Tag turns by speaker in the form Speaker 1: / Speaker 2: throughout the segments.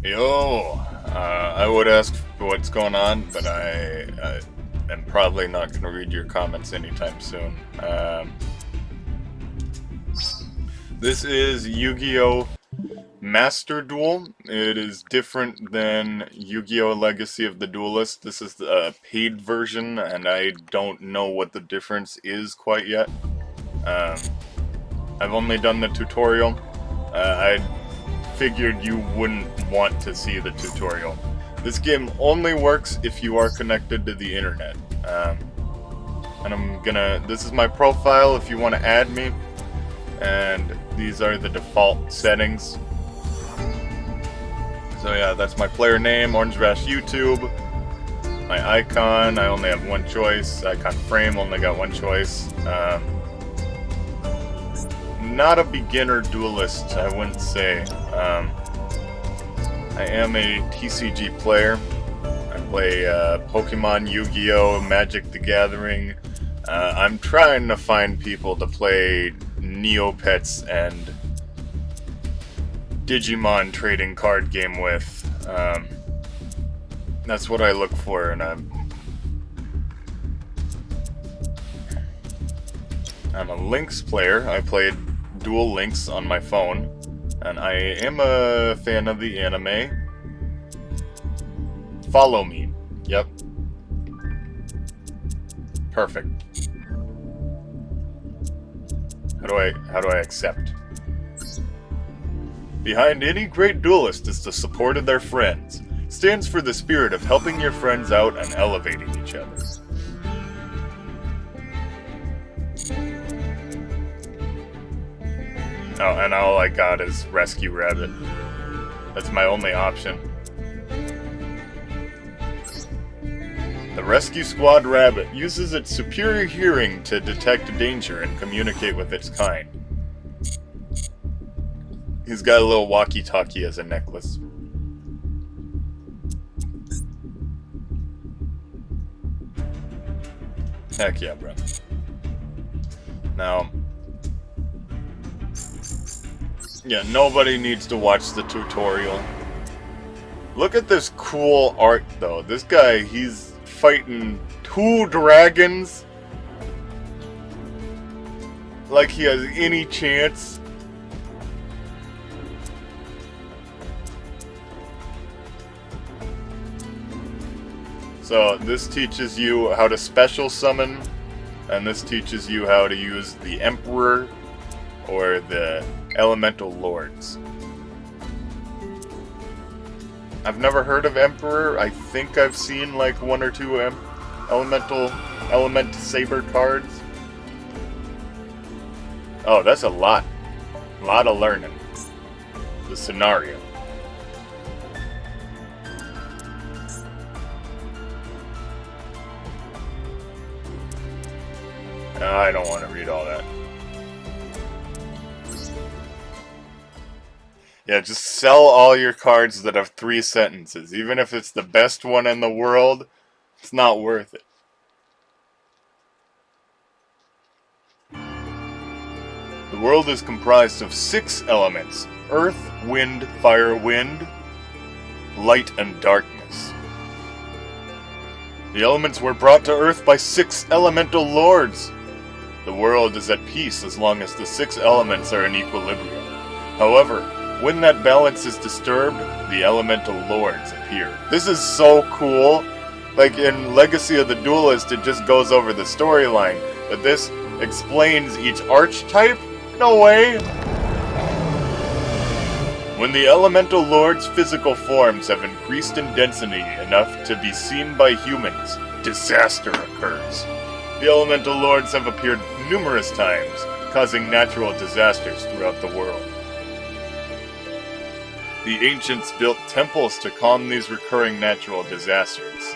Speaker 1: Yo, I would ask what's going on, but I am probably not going to read your comments anytime soon. This is Yu-Gi-Oh! Master Duel. It is different than Yu-Gi-Oh! Legacy of the Duelist. This is the paid version, and I don't know what the difference is quite yet. I've only done the tutorial. I figured you wouldn't want to see the tutorial. This game only works if you are connected to the internet. And this is my profile if you want to add me. And these are the default settings. So yeah, that's my player name, LSBA YouTube. My icon, I only have one choice. Icon frame, only got one choice. Not a beginner duelist, I wouldn't say. I am a TCG player. I play Pokemon, Yu-Gi-Oh!, Magic the Gathering. I'm trying to find people to play Neopets and Digimon trading card game with. That's what I look for, and I'm a Lynx player. I played Duel Links on my phone, and I am a fan of the anime. Follow me. Yep. Perfect. How do I accept? Behind any great duelist is the support of their friends. It stands for the spirit of helping your friends out and elevating each other. Oh, and all I got is Rescue Rabbit. That's my only option. The Rescue Squad Rabbit uses its superior hearing to detect danger and communicate with its kind. He's got a little walkie-talkie as a necklace. Heck yeah, bro. Now, yeah, nobody needs to watch the tutorial. Look at this cool art, though. This guy, he's fighting 2 dragons. Like he has any chance. So this teaches you how to special summon, and this teaches you how to use the Emperor or the Elemental Lords. I've never heard of Emperor. I think I've seen like 1 or 2 Element Saber cards. Oh, that's a lot. A lot of learning. The scenario. I don't want to read all that. Yeah, just sell all your cards that have 3 sentences. Even if it's the best one in the world, it's not worth it. The world is comprised of 6 elements: earth, wind, fire, wind, light, and darkness. The elements were brought to earth by 6 elemental lords. The world is at peace as long as the 6 elements are in equilibrium. However, when that balance is disturbed, the elemental lords appear. This is so cool. Like in Legacy of the Duelist, it just goes over the storyline. But this explains each archetype? No way! When the elemental lords' physical forms have increased in density enough to be seen by humans, disaster occurs. The elemental lords have appeared numerous times, causing natural disasters throughout the world. The ancients built temples to calm these recurring natural disasters.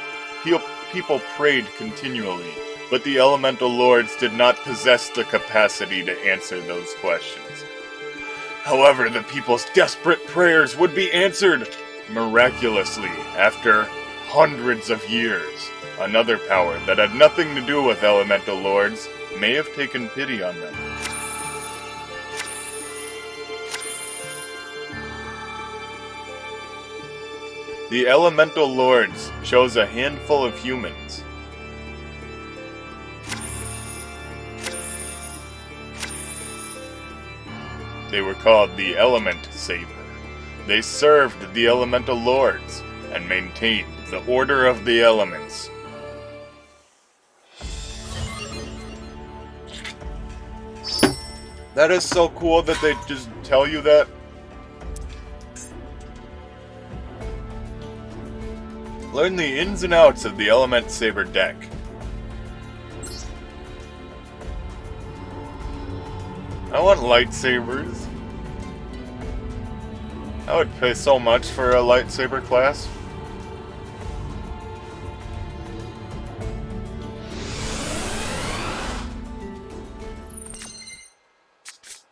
Speaker 1: People prayed continually, but the elemental lords did not possess the capacity to answer those questions. However, the people's desperate prayers would be answered miraculously after hundreds of years. Another power that had nothing to do with elemental lords may have taken pity on them. The Elemental Lords chose a handful of humans. They were called the Element Saber. They served the Elemental Lords and maintained the Order of the Elements. That is so cool that they just tell you that. Learn the ins and outs of the Element Saber deck. I want lightsabers. I would pay so much for a lightsaber class.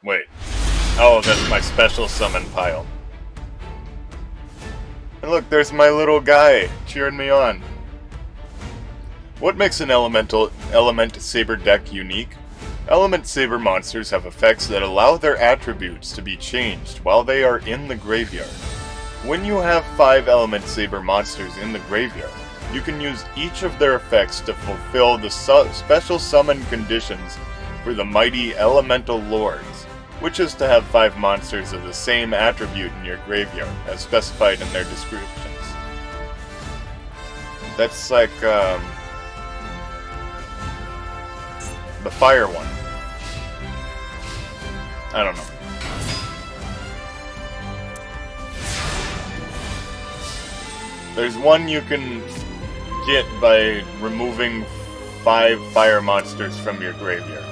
Speaker 1: Wait. Oh, that's my special summon pile. And look, there's my little guy cheering me on. What makes an Element Saber deck unique? Element Saber monsters have effects that allow their attributes to be changed while they are in the graveyard. When you have 5 Element Saber monsters in the graveyard, you can use each of their effects to fulfill the special summon conditions for the mighty Elemental Lords, which is to have 5 monsters of the same attribute in your graveyard, as specified in their descriptions. That's like, the fire one. I don't know. There's one you can get by removing 5 fire monsters from your graveyard.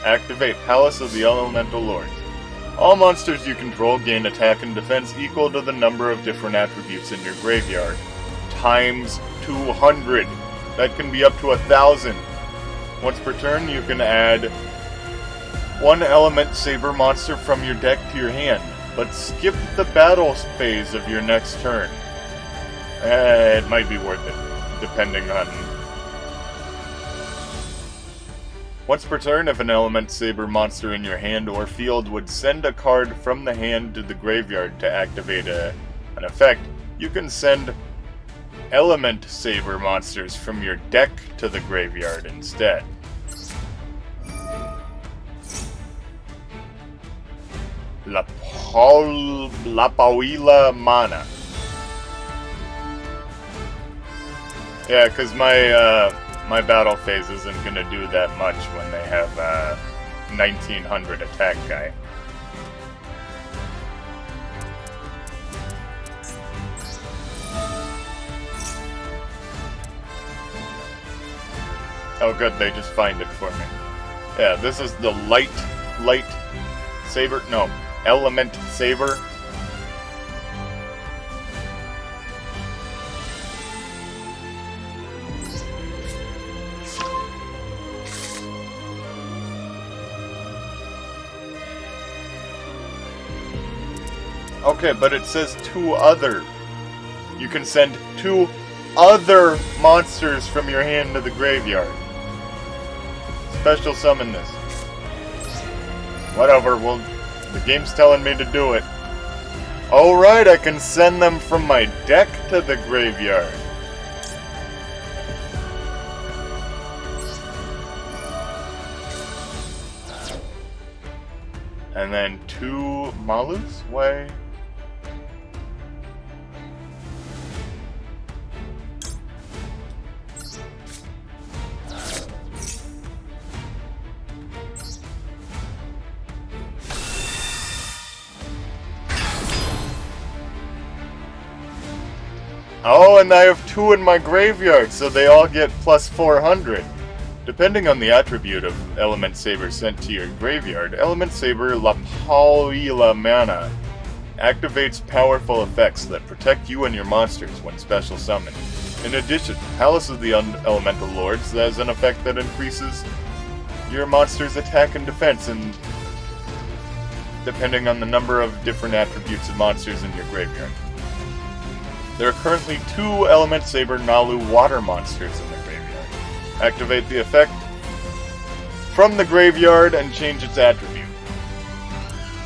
Speaker 1: Activate Palace of the Elemental Lords. All monsters you control gain attack and defense equal to the number of different attributes in your graveyard, times 200. That can be up to 1,000. Once per turn, you can add 1 Element Saber monster from your deck to your hand, but skip the battle phase of your next turn. It might be worth it, depending on... Once per turn, if an Element Saber monster in your hand or field would send a card from the hand to the graveyard to activate an effect, you can send Element Saber monsters from your deck to the graveyard instead. La Pauila Mana. Yeah, because my battle phase isn't going to do that much when they have 1900 attack guy. Oh good, they just find it for me. Yeah, this is the light saber, no, Element Saber. Okay, but it says 2 other. You can send 2 other monsters from your hand to the graveyard. Special summon this. Whatever, well, the game's telling me to do it. Alright, I can send them from my deck to the graveyard. And then 2 Malus? Why? Oh, and I have 2 in my graveyard, so they all get plus 400. Depending on the attribute of Element Saber sent to your graveyard, Element Saber La Pauila Mana activates powerful effects that protect you and your monsters when special summoned. In addition, Palace of the Elemental Lords has an effect that increases your monster's attack and defense, and depending on the number of different attributes of monsters in your graveyard. There are currently 2 Element Saber Nalu water monsters in the graveyard. Activate the effect from the graveyard and change its attribute.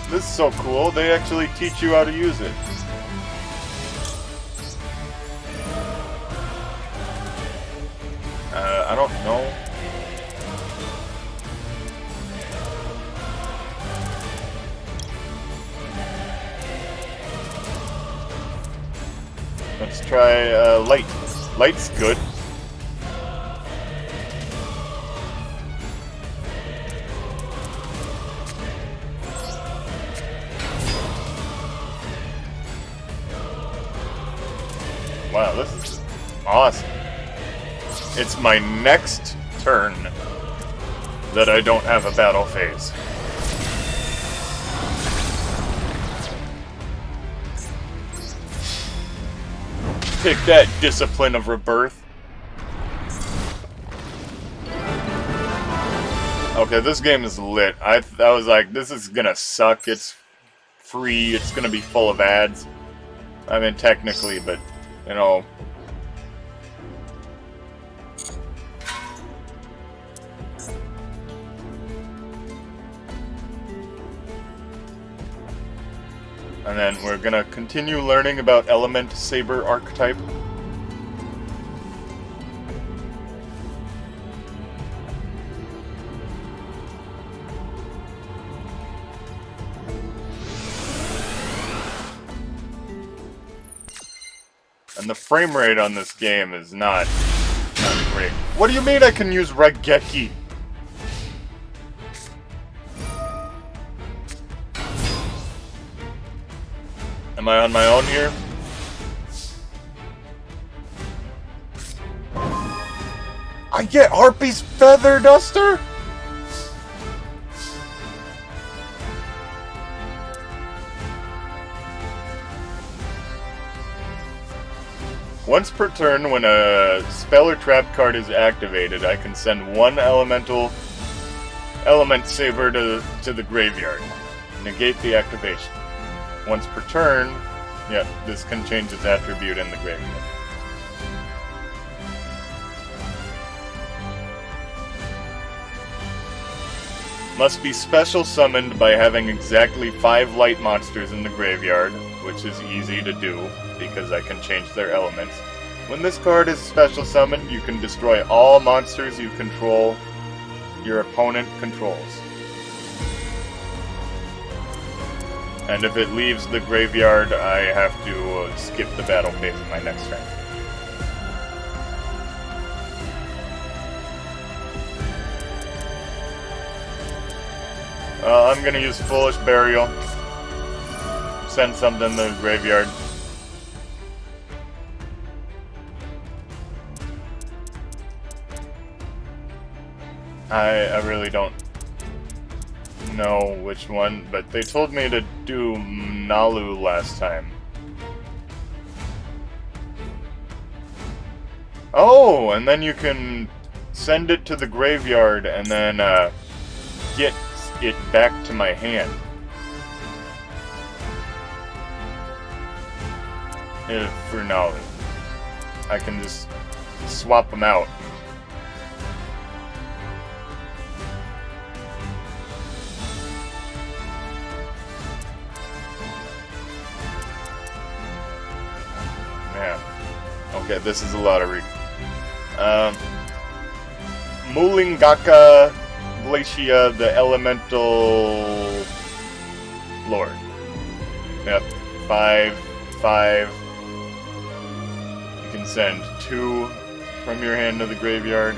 Speaker 1: This is so cool, they actually teach you how to use it. I don't know. Let's try light. Light's good. Wow, this is awesome. It's my next turn that I don't have a battle phase. Take that, Discipline of Rebirth. Okay, this game is lit. I was like, this is gonna suck. It's free. It's gonna be full of ads. I mean, technically, but, you know. And then we're gonna continue learning about Element Saber archetype. And the frame rate on this game is not great. What do you mean I can use Raigeki? Am I on my own here? I get Harpy's Feather Duster? Once per turn, when a spell or trap card is activated, I can send one element saber to the graveyard. Negate the activation. Once per turn, yeah, this can change its attribute in the graveyard. Must be special summoned by having exactly 5 light monsters in the graveyard, which is easy to do, because I can change their elements. When this card is special summoned, you can destroy all monsters you control, your opponent controls. And if it leaves the graveyard, I have to skip the battle phase in my next turn. I'm gonna use Foolish Burial. Send something to the graveyard. I really don't know which one, but they told me to do Nalu last time. Oh, and then you can send it to the graveyard and then get it back to my hand. For Nalu. I can just swap them out. Okay, this is a lot of Mulingaka Glacia, the Elemental Lord. Yep, 5/5. You can send 2 from your hand to the graveyard.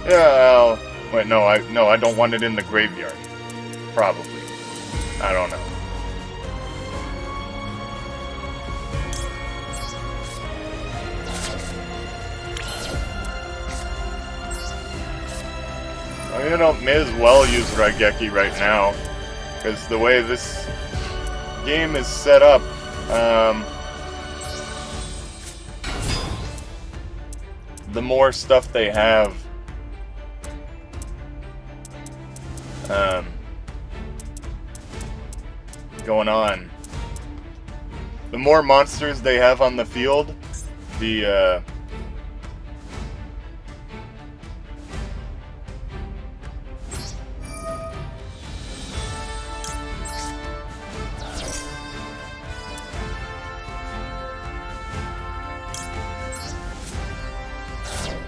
Speaker 1: Yeah, wait, no, I don't want it in the graveyard. Probably. I don't know. You know, may as well use Raigeki right now, because the way this game is set up, the more stuff they have, going on, the more monsters they have on the field, the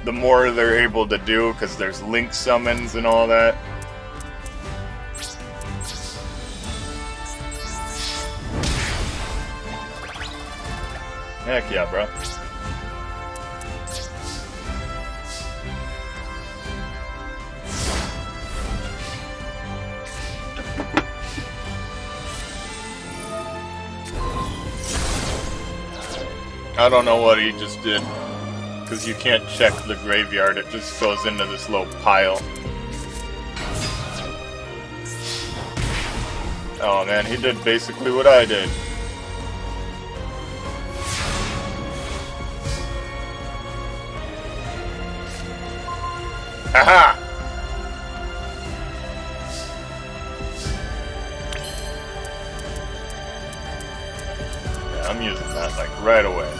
Speaker 1: the more they're able to do, because there's link summons and all that. Heck yeah, bro. I don't know what he just did, because you can't check the graveyard, it just goes into this little pile. Oh man, he did basically what I did. Haha! Yeah, I'm using that like right away.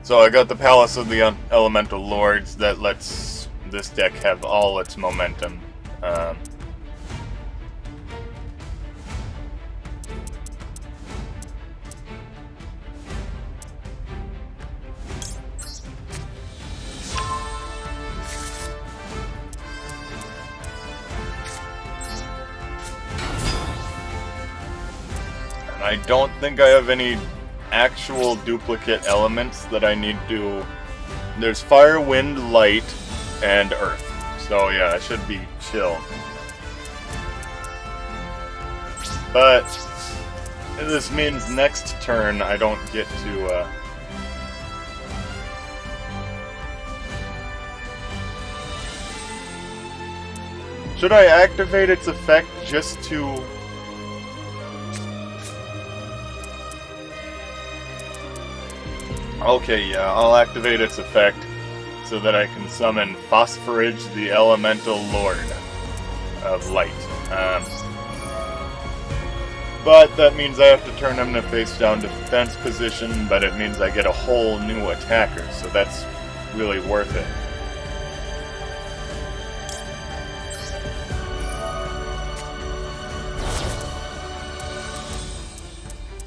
Speaker 1: So I got the Palace of the Elemental Lords that lets this deck have all its momentum. And I don't think I have any actual duplicate elements that I need to... There's fire, wind, light, and earth. So yeah, it should be chill. But this means next turn I don't get to... Should I activate its effect just to... Okay, yeah, I'll activate its effect so that I can summon Phosphorage, the Elemental Lord of Light. But that means I have to turn him to face down defense position, but it means I get a whole new attacker, so that's really worth it.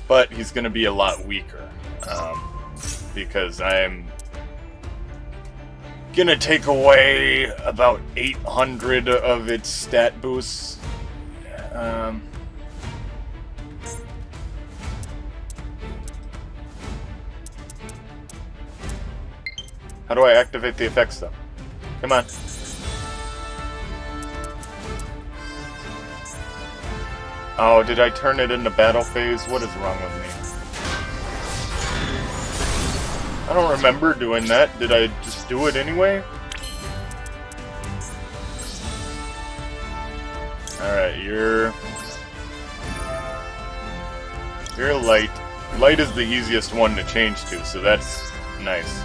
Speaker 1: But he's going to be a lot weaker. Because I'm gonna take away about 800 of its stat boosts. How do I activate the effects though? Come on. Oh, did I turn it into battle phase? What is wrong with me? I don't remember doing that. Did I just do it anyway? Alright, you're light. Light is the easiest one to change to, so that's nice.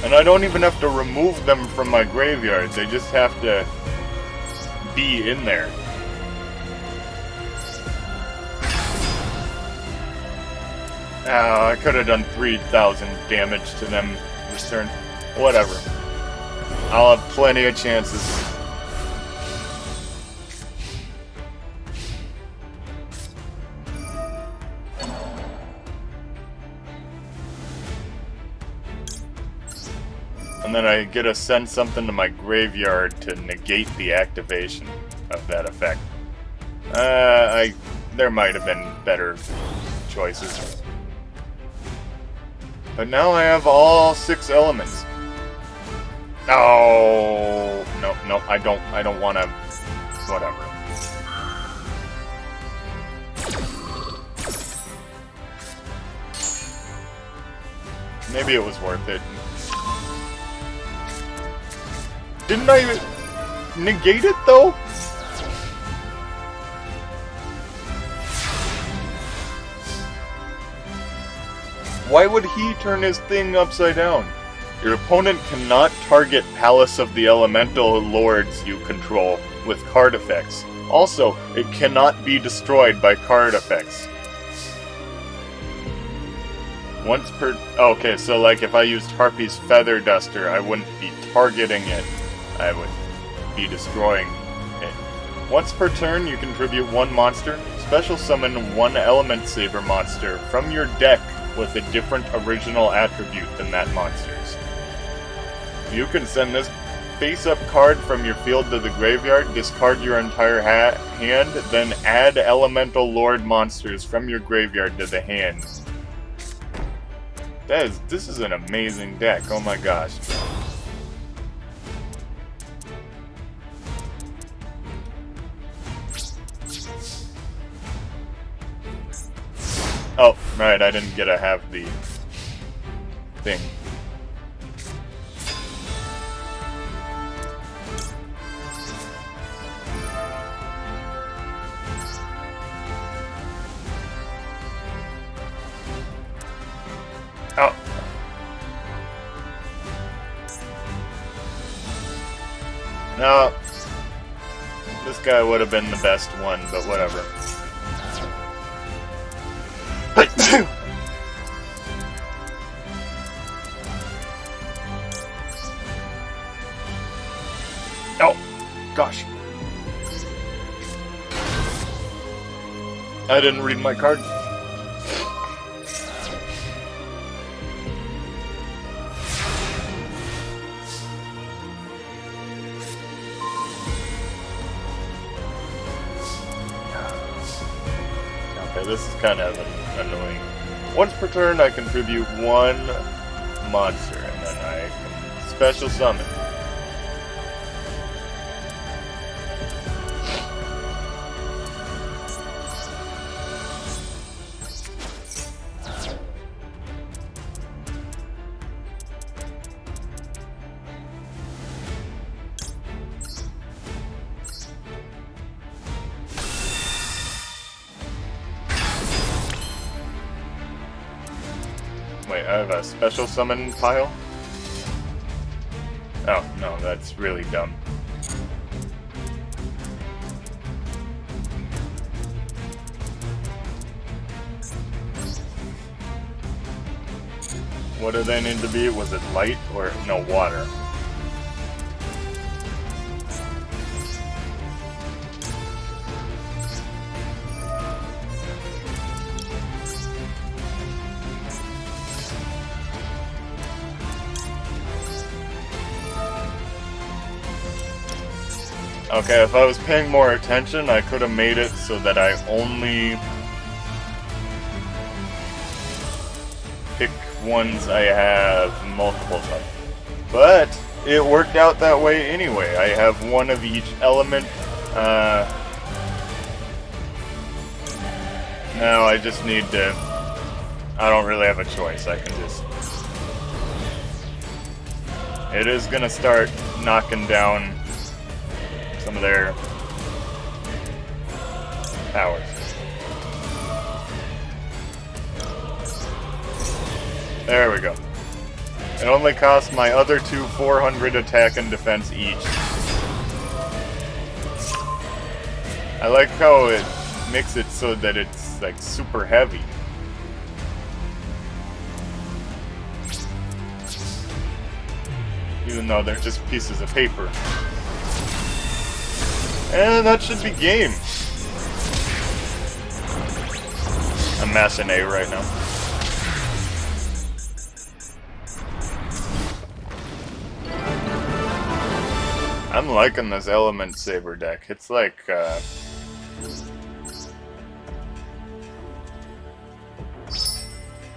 Speaker 1: And I don't even have to remove them from my graveyard, they just have to be in there. I could have done 3,000 damage to them this turn. Whatever. I'll have plenty of chances. And then I get to send something to my graveyard to negate the activation of that effect. There might have been better choices. But now I have all 6 elements. Oh, no, I don't want to, whatever. Maybe it was worth it. Didn't I negate it, though? Why would he turn his thing upside down? Your opponent cannot target Palace of the Elemental Lords you control with card effects. Also, it cannot be destroyed by card effects. Once per... Okay, so like if I used Harpy's Feather Duster, I wouldn't be targeting it. I would be destroying it. Once per turn, you contribute one monster. Special summon one Element Saber monster from your deck with a different original attribute than that monster's. You can send this face-up card from your field to the graveyard, discard your entire hand, then add Elemental Lord monsters from your graveyard to the hand. This is an amazing deck, oh my gosh. Oh, right, I didn't get to have the thing. Oh. No. This guy would have been the best one, but whatever. Oh, gosh. I didn't read my card. This is kind of annoying. Once per turn, I contribute one monster, and then I can special summon. Wait, I have a special summon pile? Oh, no, that's really dumb. What did they need to be? Was it light or no water? Okay, if I was paying more attention, I could have made it so that I only pick ones I have multiples of. But it worked out that way anyway. I have one of each element. Now I just need to... I don't really have a choice. I can just... It is gonna start knocking down some of their powers. There we go. It only costs my other two 400 attack and defense each. I like how it makes it so that it's like super heavy. Even though they're just pieces of paper. And that should be game. I'm massing A right now. I'm liking this Element Saber deck. It's like,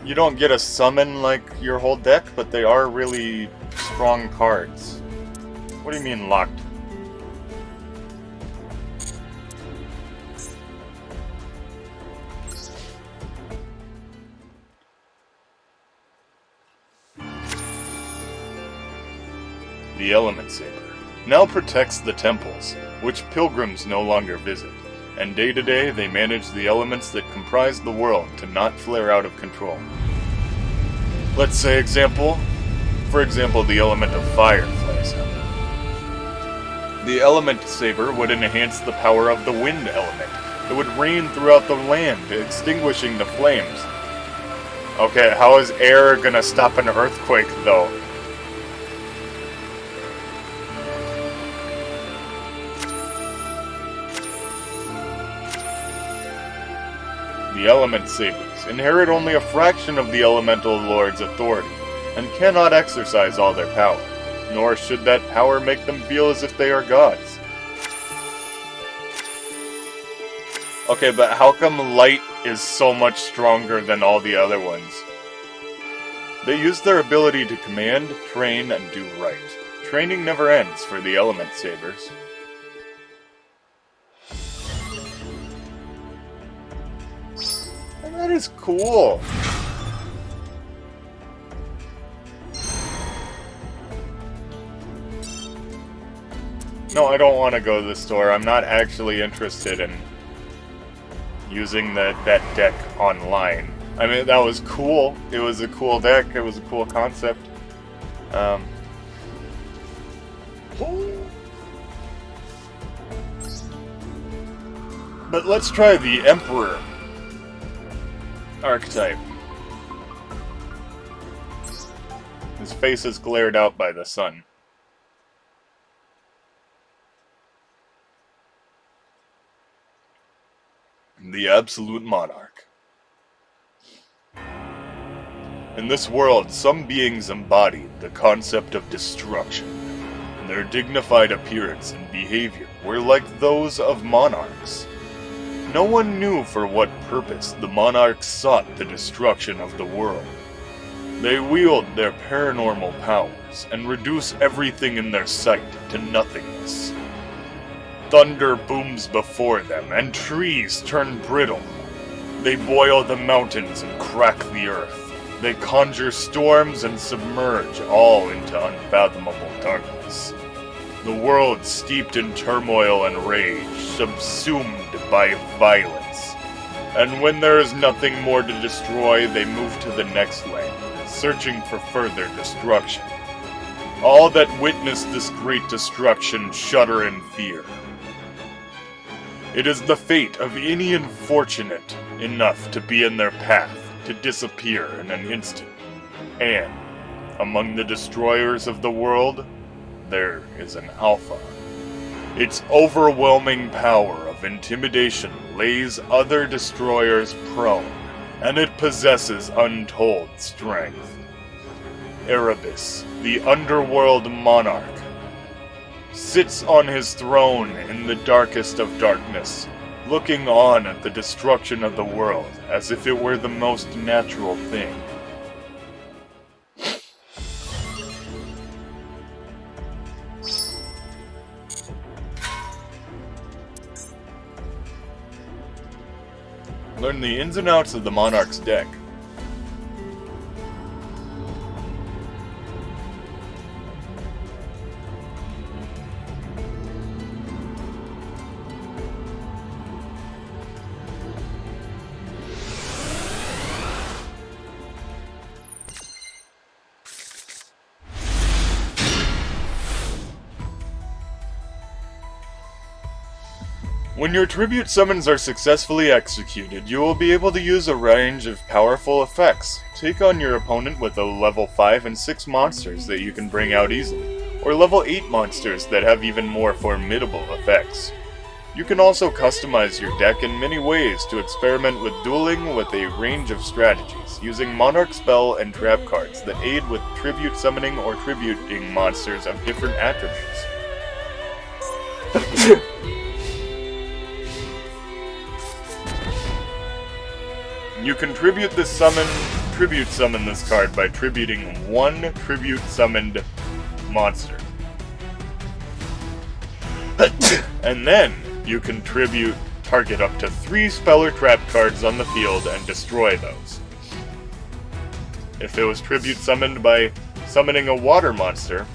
Speaker 1: you don't get a summon like your whole deck, but they are really strong cards. What do you mean locked? The Element Saber now protects the temples, which pilgrims no longer visit, and day to day they manage the elements that comprise the world to not flare out of control. Let's say example, for example, the element of fire, for example. The element saber would enhance the power of the wind element. It would rain throughout the land, extinguishing the flames. Okay, how is air gonna stop an earthquake, though? The element sabers inherit only a fraction of the elemental lord's authority, and cannot exercise all their power, nor should that power make them feel as if they are gods. Okay, but how come light is so much stronger than all the other ones? They use their ability to command, train, and do right. Training never ends for the element sabers. And that is cool. No, I don't want to go to the store. I'm not actually interested in using that deck online. I mean, that was cool. It was a cool deck. It was a cool concept. But let's try the Emperor archetype. His face is glared out by the sun. The Absolute Monarch. In this world, some beings embodied the concept of destruction. Their dignified appearance and behavior were like those of monarchs. No one knew for what purpose the monarchs sought the destruction of the world. They wield their paranormal powers and reduce everything in their sight to nothingness. Thunder booms before them, and trees turn brittle. They boil the mountains and crack the earth. They conjure storms and submerge all into unfathomable darkness. The world steeped in turmoil and rage, subsumed by violence. And when there is nothing more to destroy, they move to the next land, searching for further destruction. All that witness this great destruction shudder in fear. It is the fate of any unfortunate enough to be in their path to disappear in an instant. And, among the destroyers of the world, there is an Alpha. Its overwhelming power of intimidation lays other destroyers prone, and it possesses untold strength. Erebus, the underworld monarch, sits on his throne in the darkest of darkness, looking on at the destruction of the world as if it were the most natural thing. Learn the ins and outs of the Monarch's deck. When your tribute summons are successfully executed, you will be able to use a range of powerful effects. Take on your opponent with a level 5 and 6 monsters that you can bring out easily, or level 8 monsters that have even more formidable effects. You can also customize your deck in many ways to experiment with dueling with a range of strategies, using Monarch spell and trap cards that aid with tribute summoning or tributing monsters of different attributes. You can tribute summon this card by tributing one tribute summoned monster. And then you can target up to 3 spell or trap cards on the field and destroy those. If it was tribute summoned by summoning a water monster,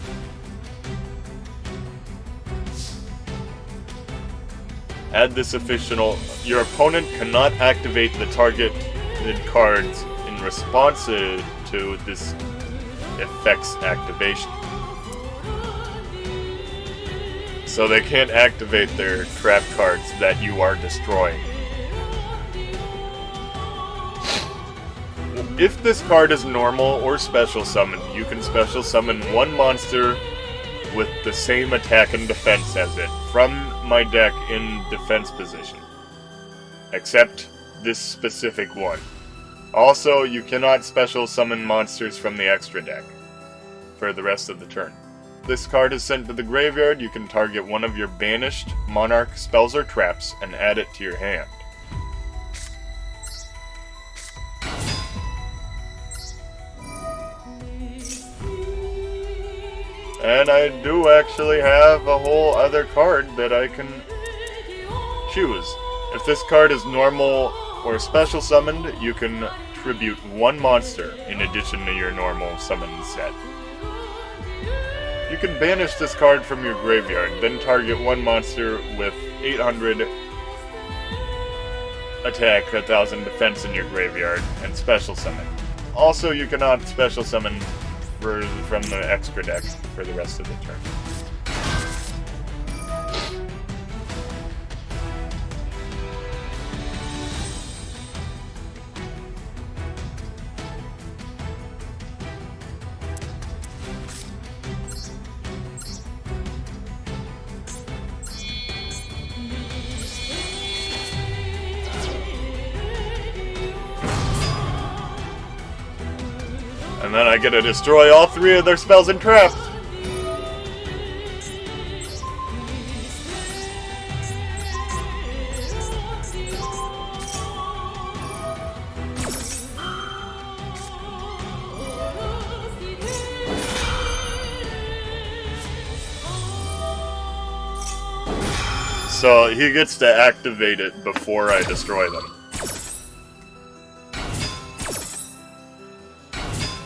Speaker 1: add this additional. Your opponent cannot activate the targeted cards in response to this effects activation. So they can't activate their trap cards that you are destroying. If this card is normal or special summoned, you can special summon one monster with the same attack and defense as it from my deck in defense position. Except this specific one. Also, you cannot special summon monsters from the extra deck for the rest of the turn. This card is sent to the graveyard. You can target one of your banished monarch spells or traps and add it to your hand. And I do actually have a whole other card that I can choose. If this card is normal or special summoned, you can tribute one monster in addition to your normal summon set. You can banish this card from your graveyard, then target one monster with 800 attack, 1000 defense in your graveyard, and special summon. Also, you cannot special summon from the extra deck for the rest of the turn. And then I get to destroy all three of their spells and traps. So he gets to activate it before I destroy them.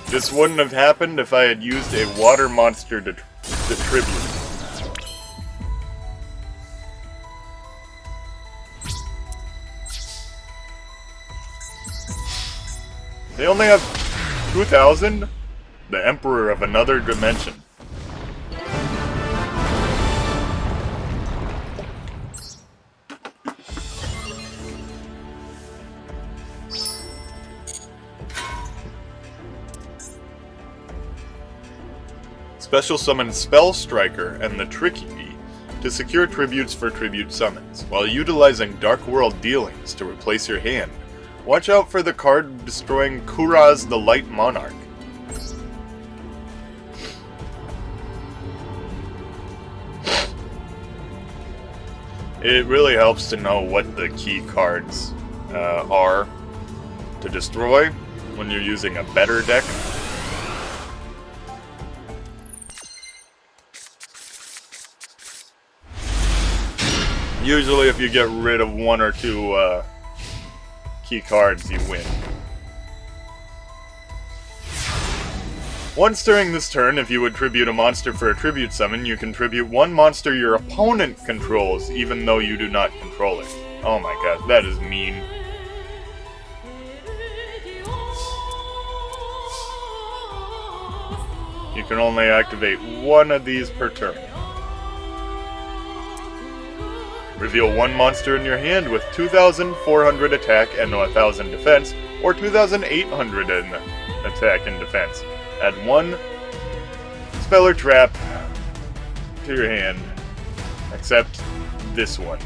Speaker 1: This wouldn't have happened if I had used a water monster to tribute. They only have 2,000? The Emperor of another dimension. Special summon Spell Striker and the Tricky Bee to secure tributes for tribute summons, while utilizing Dark World Dealings to replace your hand. Watch out for the card destroying Kuraz the Light Monarch. It really helps to know what the key cards are to destroy when you're using a better deck. Usually if you get rid of one or two key cards, you win. Once during this turn, if you would tribute a monster for a tribute summon, you can tribute one monster your opponent controls, even though you do not control it. Oh my god, that is mean. You can only activate one of these per turn. Reveal one monster in your hand with 2,400 attack and 1,000 defense, or 2,800 in attack and defense. Add one spell or trap to your hand, except this one.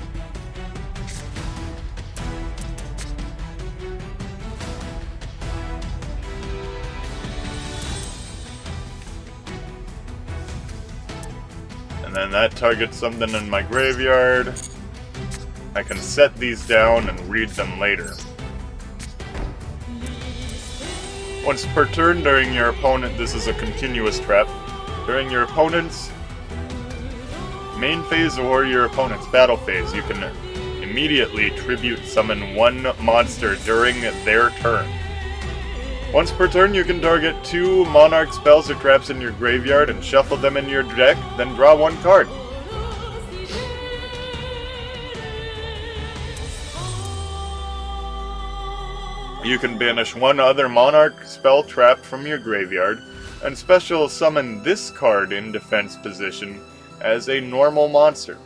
Speaker 1: And then that targets something in my graveyard. I can set these down and read them later. Once per turn during your opponent, this is a continuous trap. During your opponent's main phase or your opponent's battle phase, you can immediately tribute summon one monster during their turn. Once per turn, you can target 2 monarch spells or traps in your graveyard and shuffle them in your deck, then draw one card. You can banish one other monarch spell trap from your graveyard, and special summon this card in defense position as a normal monster.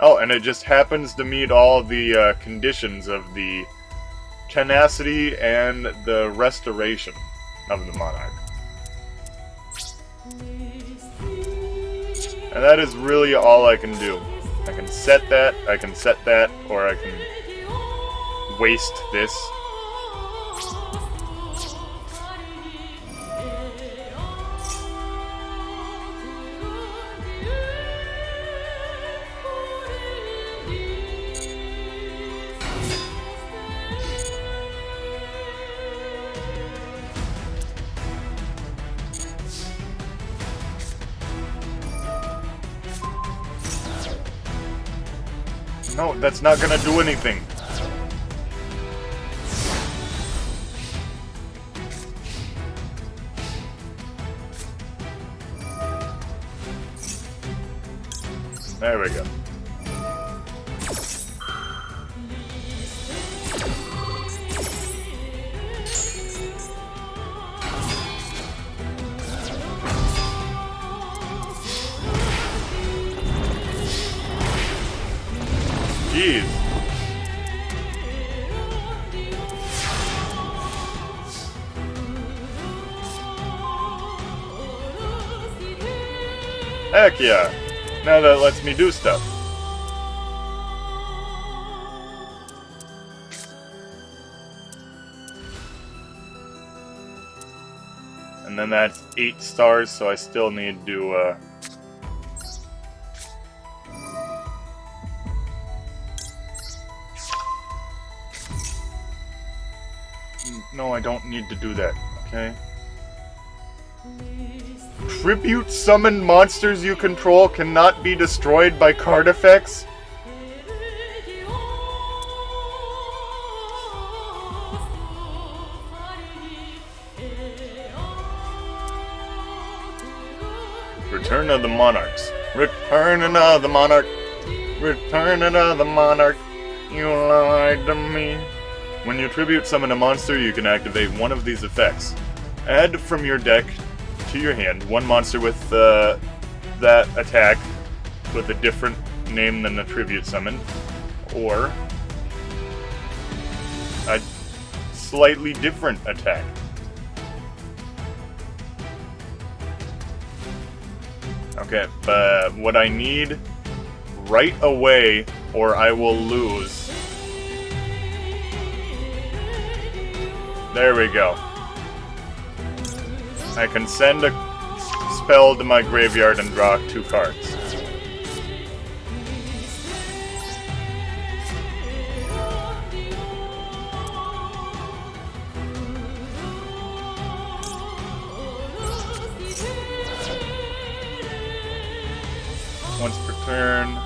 Speaker 1: Oh, and it just happens to meet all the conditions of the tenacity and the restoration of the monarch. And that is really all I can do. I can set that, or I can waste this. No, that's not gonna do anything. There we go. Jeez. Heck yeah. Now that lets me do stuff. And then that's 8 stars, so I still need to, No, I don't need to do that, okay? Tribute summoned monsters you control cannot be destroyed by card effects? Return of the Monarchs. Return of the Monarch. Return of the Monarch. You lied to me. When you tribute summon a monster, you can activate one of these effects. Add from your deck to your hand one monster with that attack with a different name than the tribute summon, or a slightly different attack. Okay, but what I need right away, or I will lose. There we go. I can send a spell to my graveyard and draw 2 cards. Once per turn.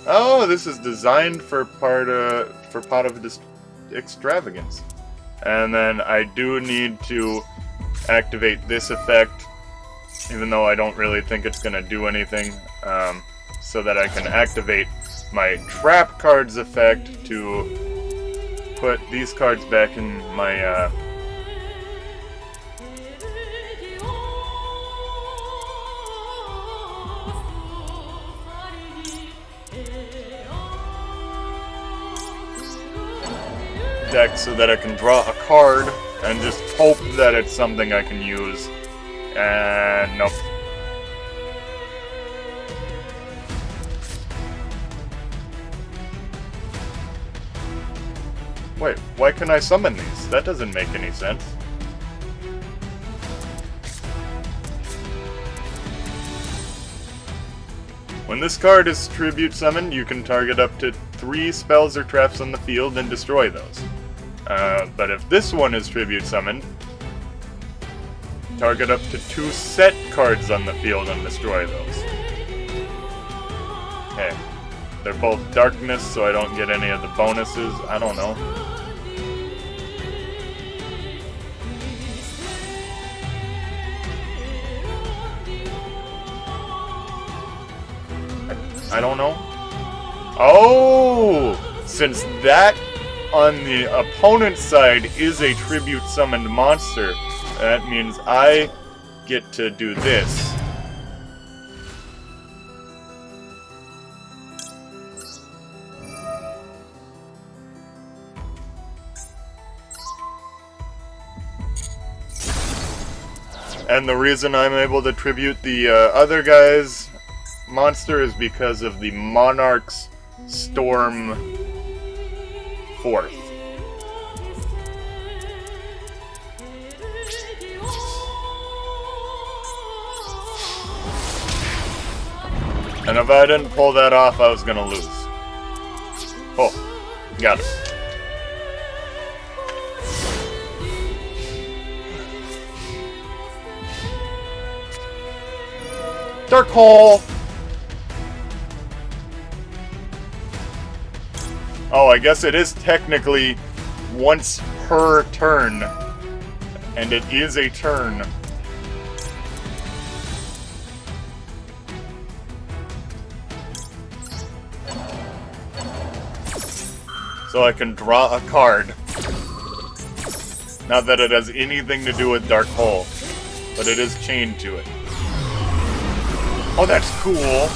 Speaker 1: Oh, this is designed for Pot of Extravagance. And then I do need to activate this effect, even though I don't really think it's going to do anything, so that I can activate my Trap Cards effect to put these cards back in my... deck so that I can draw a card and just hope that it's something I can use. And nope. Wait, why can I summon these? That doesn't make any sense. When this card is tribute summoned, you can target up to 3 spells or traps on the field and destroy those. But if this one is tribute summoned, target up to 2 set cards on the field and destroy those. Okay. They're both darkness, so I don't get any of the bonuses. I don't know. I don't know. Oh! Since that on the opponent's side is a tribute summoned monster, that means I get to do this. And the reason I'm able to tribute the other guy's monster is because of the Monarch's Storm 4th. And if I didn't pull that off, I was gonna lose. Oh, got it. Dark Hole! Oh, I guess it is technically once per turn. And it is a turn. So I can draw a card. Not that it has anything to do with Dark Hole, but it is chained to it. Oh, that's cool.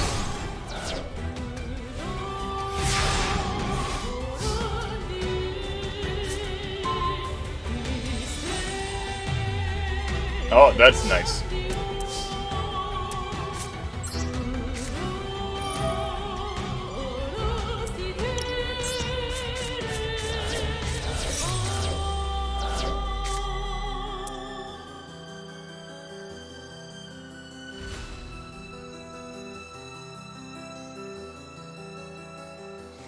Speaker 1: Oh, that's nice.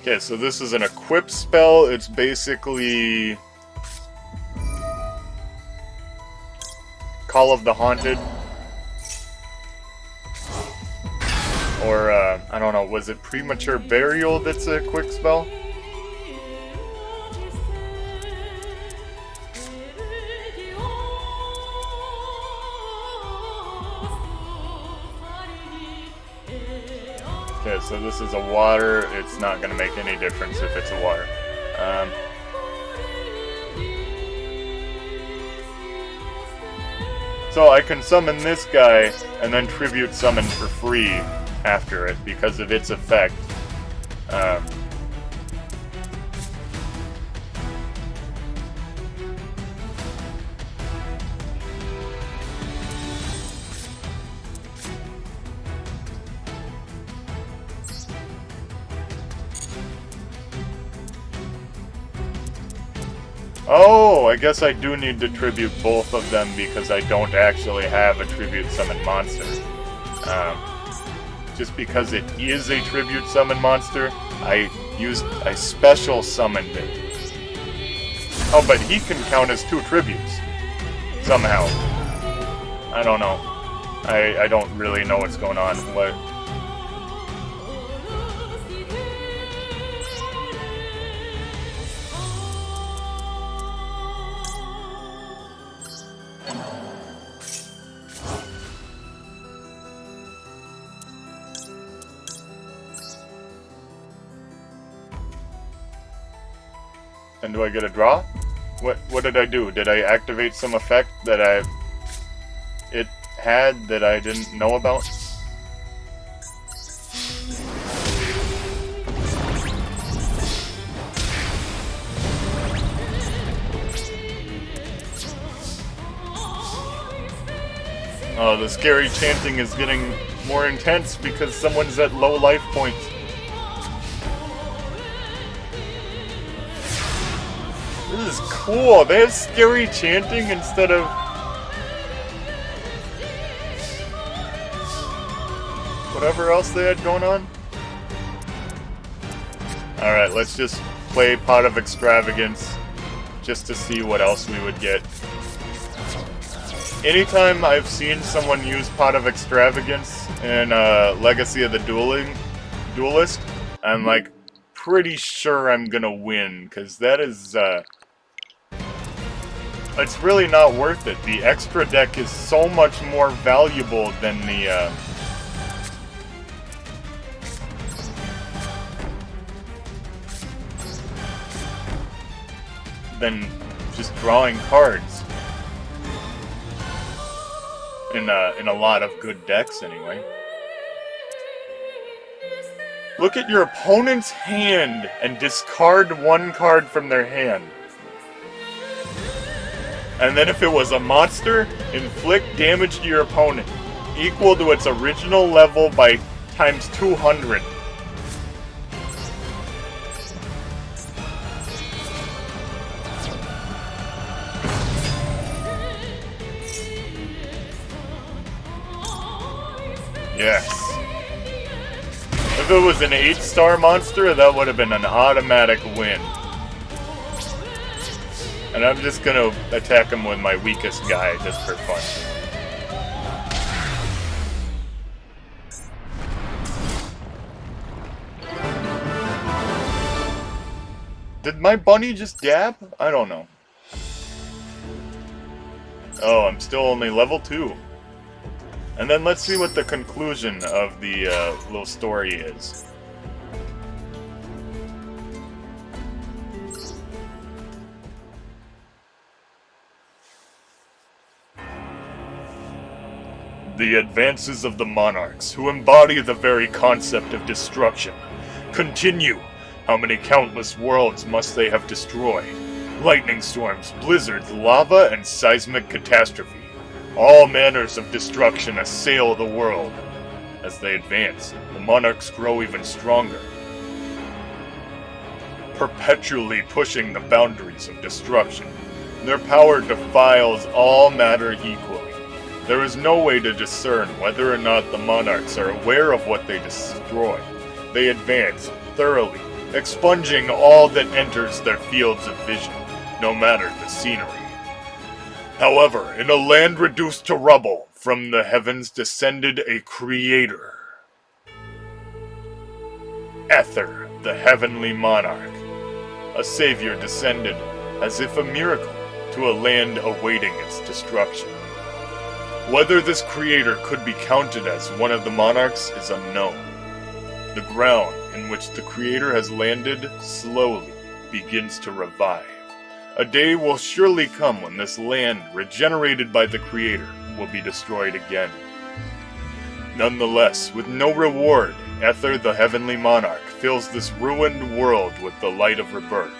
Speaker 1: Okay, so this is an equip spell. It's basically Call of the Haunted. Or, I don't know, was it Premature Burial that's a quick spell? Okay, so this is a water. It's not going to make any difference if it's a water. So I can summon this guy and then tribute summon for free after it because of its effect. Oh, I guess I do need to tribute both of them because I don't actually have a tribute summon monster. Just because it is a tribute summon monster, I special summoned it. Oh, but he can count as 2 tributes. Somehow. I don't know. I don't really know what's going on. What? And do I get a draw? What did I do? Did I activate some effect that it had that I didn't know about? Oh, the scary chanting is getting more intense because someone's at low life points. This is cool. They have scary chanting instead of whatever else they had going on. Alright, let's just play Pot of Extravagance just to see what else we would get. Anytime I've seen someone use Pot of Extravagance in Legacy of the Duelist, I'm like pretty sure I'm gonna win, because that is it's really not worth it. The extra deck is so much more valuable than the than just drawing cards. In a lot of good decks, anyway. Look at your opponent's hand and discard one card from their hand. And then if it was a monster, inflict damage to your opponent, equal to its original level by times 200. Yes. If it was an 8-star monster, that would have been an automatic win. And I'm just gonna attack him with my weakest guy, just for fun. Did my bunny just dab? I don't know. Oh, I'm still only level 2. And then let's see what the conclusion of the little story is. The advances of the monarchs, who embody the very concept of destruction, continue. How many countless worlds must they have destroyed? Lightning storms, blizzards, lava, and seismic catastrophe. All manners of destruction assail the world. As they advance, the monarchs grow even stronger, perpetually pushing the boundaries of destruction. Their power defiles all matter equally. There is no way to discern whether or not the monarchs are aware of what they destroy. They advance thoroughly, expunging all that enters their fields of vision, no matter the scenery. However, in a land reduced to rubble, from the heavens descended a creator. Ether, the heavenly monarch. A savior descended, as if a miracle, to a land awaiting its destruction. Whether this creator could be counted as one of the monarchs is unknown. The ground in which the creator has landed slowly begins to revive. A day will surely come when this land, regenerated by the creator, will be destroyed again. Nonetheless, with no reward, Ether, the heavenly monarch, fills this ruined world with the light of rebirth.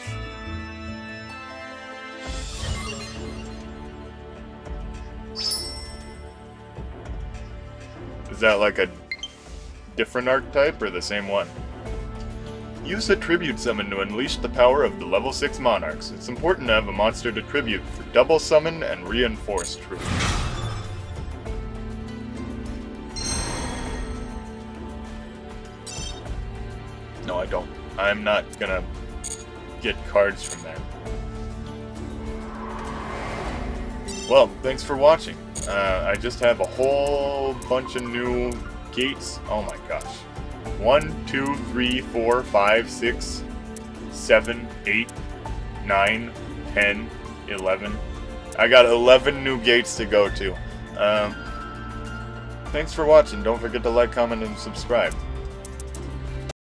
Speaker 1: Is that like a different archetype or the same one? Use a tribute summon to unleash the power of the level 6 monarchs. It's important to have a monster to tribute for double summon and reinforced tribute. No, I don't. I'm not gonna get cards from that. Well, thanks for watching. I just have a whole bunch of new gates. Oh my gosh. 1, 2, 3, 4, 5, 6, 7, 8, 9, 10, 11. I got 11 new gates to go to. Thanks for watching. Don't forget to like, comment, and subscribe.